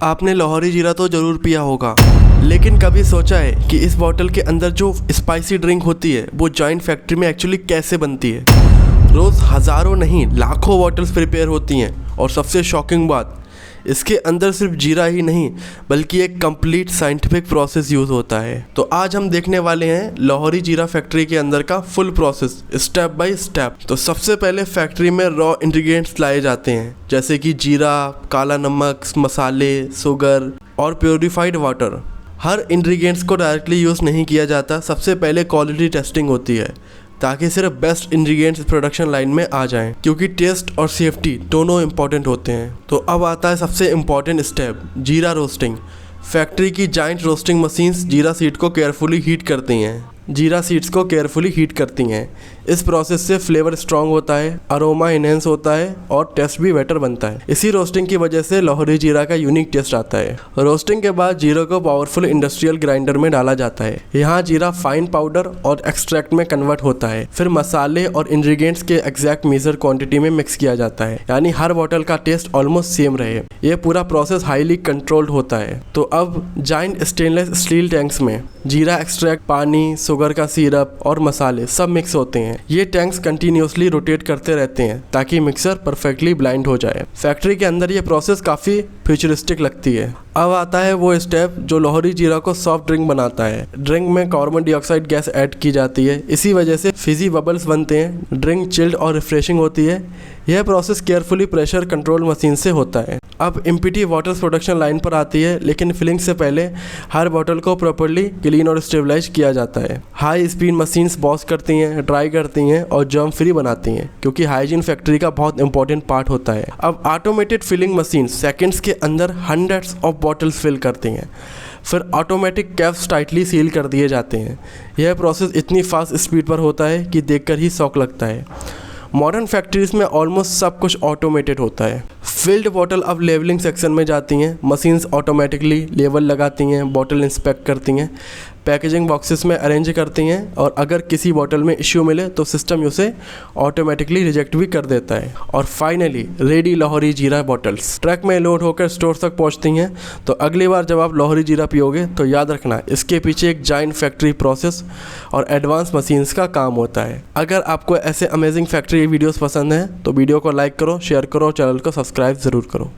आपने लाहौरी जीरा तो ज़रूर पिया होगा, लेकिन कभी सोचा है कि इस बॉटल के अंदर जो स्पाइसी ड्रिंक होती है वो जॉइंट फैक्ट्री में एक्चुअली कैसे बनती है। रोज़ हज़ारों नहीं लाखों बॉटल्स प्रिपेयर होती हैं, और सबसे शॉकिंग बात, इसके अंदर सिर्फ जीरा ही नहीं बल्कि एक कंप्लीट साइंटिफिक प्रोसेस यूज़ होता है। तो आज हम देखने वाले हैं लाहौरी जीरा फैक्ट्री के अंदर का full process step by step. तो सबसे पहले फैक्ट्री में रॉ इंग्रेडिएंट्स लाए जाते हैं, जैसे कि जीरा, काला नमक, मसाले, शुगर और प्योरीफाइड वाटर। हर इंग्रेडिएंट्स को डायरेक्टली यूज़ नहीं किया जाता, सबसे पहले क्वालिटी टेस्टिंग होती है ताकि सिर्फ बेस्ट इंग्रेडिएंट्स प्रोडक्शन लाइन में आ जाएं, क्योंकि टेस्ट और सेफ्टी दोनों इंपॉर्टेंट होते हैं। तो अब आता है सबसे इम्पॉर्टेंट स्टेप, जीरा रोस्टिंग। फैक्ट्री की जाइंट रोस्टिंग मशीन्स जीरा सीड को केयरफुली हीट करती हैं। इस प्रोसेस से फ्लेवर स्ट्रॉन्ग होता है, अरोमा इनहेंस होता है और टेस्ट भी बेटर बनता है। इसी रोस्टिंग की वजह से लाहौरी जीरा का यूनिक टेस्ट आता है। रोस्टिंग के बाद जीरा को पावरफुल इंडस्ट्रियल ग्राइंडर में डाला जाता है। यहाँ जीरा फाइन पाउडर और एक्सट्रैक्ट में कन्वर्ट होता है। फिर मसाले और इंग्रेडिएंट्स के एग्जैक्ट मेजर क्वांटिटी में मिक्स किया जाता है, यानी हर बॉटल का टेस्ट ऑलमोस्ट सेम रहे। ये पूरा प्रोसेस हाईली कंट्रोल्ड होता है। तो अब जाइंट स्टेनलेस स्टील टैंक्स में जीरा एक्सट्रैक्ट, पानी, शुगर का सिरप और मसाले सब मिक्स होते हैं। ये टैंक्स कंटिन्यूसली रोटेट करते रहते हैं ताकि मिक्सर परफेक्टली ब्लाइंड हो जाए। फैक्ट्री के अंदर ये प्रोसेस काफ़ी फ्यूचरिस्टिक लगती है। अब आता है वो स्टेप जो लाहौरी जीरा को सॉफ्ट ड्रिंक बनाता है। ड्रिंक में कार्बन डाइऑक्साइड गैस ऐड की जाती है, इसी वजह से फिजी बबल्स बनते हैं। ड्रिंक चिल्ड और रिफ्रेशिंग होती है। यह process carefully pressure control machine से होता है। अब एम्प्टी वाटर्स प्रोडक्शन लाइन पर आती है, लेकिन फिलिंग से पहले हर बॉटल को प्रॉपर्ली क्लीन और स्टेबलाइज किया जाता है। हाई स्पीड मशीन्स वॉश करती हैं, ड्राई करती हैं और जर्म फ्री बनाती हैं, क्योंकि हाइजीन फैक्ट्री का बहुत इंपॉर्टेंट पार्ट होता है। अब ऑटोमेटेड फिलिंग मशीन सेकंड्स के अंदर हंड्रेड्स ऑफ बॉटल्स फिल करती हैं। फिर ऑटोमेटिक कैप्स टाइटली सील कर दिए जाते हैं। यह प्रोसेस इतनी फास्ट स्पीड पर होता है कि देखकर ही शौक लगता है। मॉडर्न फैक्ट्रीज में ऑलमोस्ट सब कुछ ऑटोमेटेड होता है। फिल्ड बॉटल अब लेवलिंग सेक्शन में जाती हैं। मशीन्स ऑटोमेटिकली लेवल लगाती हैं, बॉटल इंस्पेक्ट करती हैं, पैकेजिंग बॉक्सेस में अरेंज करती हैं, और अगर किसी बॉटल में इश्यू मिले तो सिस्टम उसे ऑटोमेटिकली रिजेक्ट भी कर देता है। और फाइनली रेडी लाहौरी जीरा बॉटल्स ट्रक में लोड होकर स्टोर तक पहुंचती हैं। तो अगली बार जब आप लाहौरी जीरा पियोगे तो याद रखना, इसके पीछे एक जाइंट फैक्ट्री प्रोसेस और एडवांस मशीन्स का काम होता है। अगर आपको ऐसे अमेजिंग फैक्ट्री वीडियोस पसंद हैं तो वीडियो को लाइक करो, शेयर करो, चैनल को सब्सक्राइब ज़रूर करो।